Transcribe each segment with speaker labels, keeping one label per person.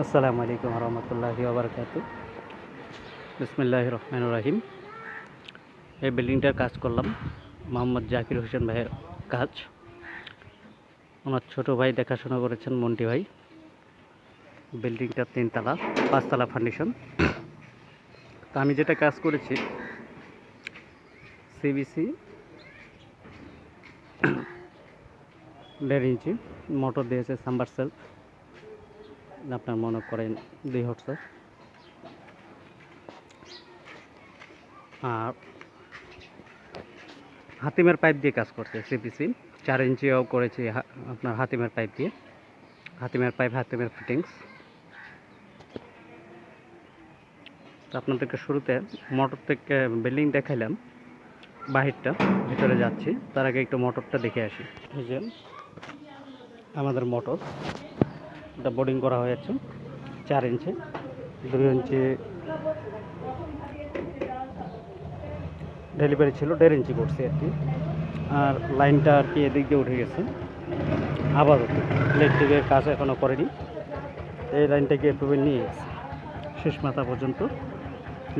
Speaker 1: আসসালামু আলাইকুম রহমতুল্লাহি ওবরাকাতু। বিসমিল্লাহির রহমানির রহিম। এই বিল্ডিংটার কাজ করলাম মোহাম্মদ জাকির হোসেন ভাইয়ের কাজ। ওনার ছোট ভাই দেখাশোনা করেছেন মন্টি ভাই। বিল্ডিংটা 3 তলা, 5 তলা ফাউন্ডেশন। তো আমি যেটা কাজ করেছি সিবিসি 1.5 ইঞ্চি মোটর দিয়েছে সাম্বারসেল, আপনার মনে করেন 2 হর্সের। আর হাতিমের পাইপ দিয়ে কাজ করছে সিপিসি 4 ইঞ্চিও করেছি আপনার হাতিমের পাইপ দিয়ে। হাতিমের পাইপ, হাতিমের ফিটিংস। তো আপনাদেরকে শুরুতে মোটর থেকে বিল্ডিং দেখাইলাম, বাহিরটা, ভিতরে যাচ্ছি। তার আগে একটু মোটরটা দেখে আসি। এই যে আমাদের মোটর, এটা বোর্ডিং করা হয়েছে 4 ইঞ্চি, 2 ইঞ্চি ডেলিভারি ছিল, 1.5 ইঞ্চি করছি আর কি। আর লাইনটা আর কি এদিক দিয়ে উঠে গেছে আপাতত, ইলেকট্রিকের কাজ এখনও করেনি। এই লাইনটাকে এভাবে নিয়ে গেছে শেষ মাথা পর্যন্ত,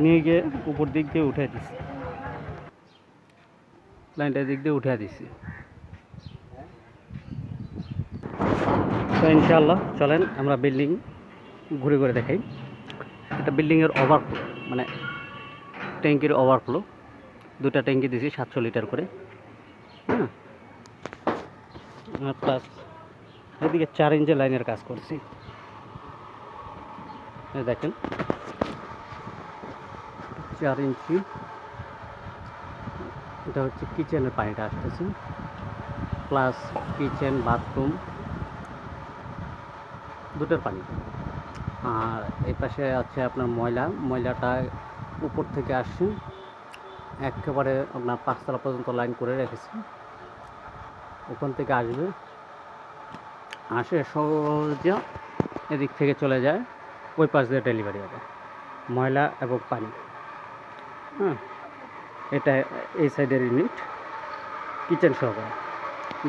Speaker 1: নিয়ে গিয়ে উপর দিক দিয়ে উঠে দিছি, লাইনটা দিক দিয়ে উঠে দিছি। তো ইনশাআল্লাহ চলেন আমরা বিল্ডিং ঘুরে ঘুরে দেখাই। এটা বিল্ডিংয়ের ওভারফ্লো, মানে ট্যাঙ্কির ওভারফ্লো। 2টা ট্যাঙ্কি দিয়েছি 700 লিটার করে। হ্যাঁ, প্লাস এদিকে 4 ইঞ্চি লাইনের কাজ করছি। দেখেন 4 ইঞ্চি, এটা হচ্ছে কিচেনের পানিটা আসতেছে, প্লাস কিচেন, বাথরুম দুটোর পানি। আর এই পাশে আছে আপনার ময়লাটা উপর থেকে আসছে, একেবারে আপনার 5 তলা পর্যন্ত লাইন করে রেখেছি। ওখান থেকে আসে সহজে এদিক থেকে চলে যায়, ওই পাশ দিয়ে ডেলিভারি হবে ময়লা এবং পানি। হ্যাঁ, এটা এই সাইডের ইউনিট, কিচেন সহকারে।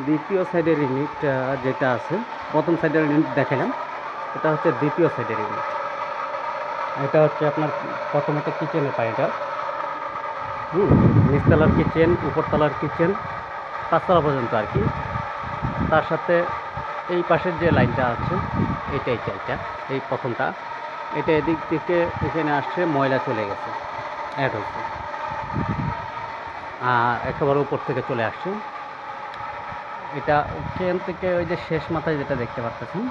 Speaker 1: দ্বিতীয় সাইডের ইউনিট যেটা আছে, প্রথম সাইডের ইউনিট দেখালাম, এটা হচ্ছে দ্বিতীয় সাইডের ইউনিট। এটা হচ্ছে আপনার প্রথমত কিচেনের পানিটা, নিচতলার কিচেন, উপরতলার কিচেন, 5 তলা পর্যন্ত আর কি। তার সাথে এই পাশের যে লাইনটা আছে, এটা এই প্রথমটা, এটা এদিক থেকে এখানে আসছে, ময়লা চলে গেছে, অ্যাড হয়েছে, আর একেবারে উপর থেকে চলে আসছে। এটা এখান থেকে ওই যে শেষ মাথায় যেটা দেখতে পাচ্ছেন,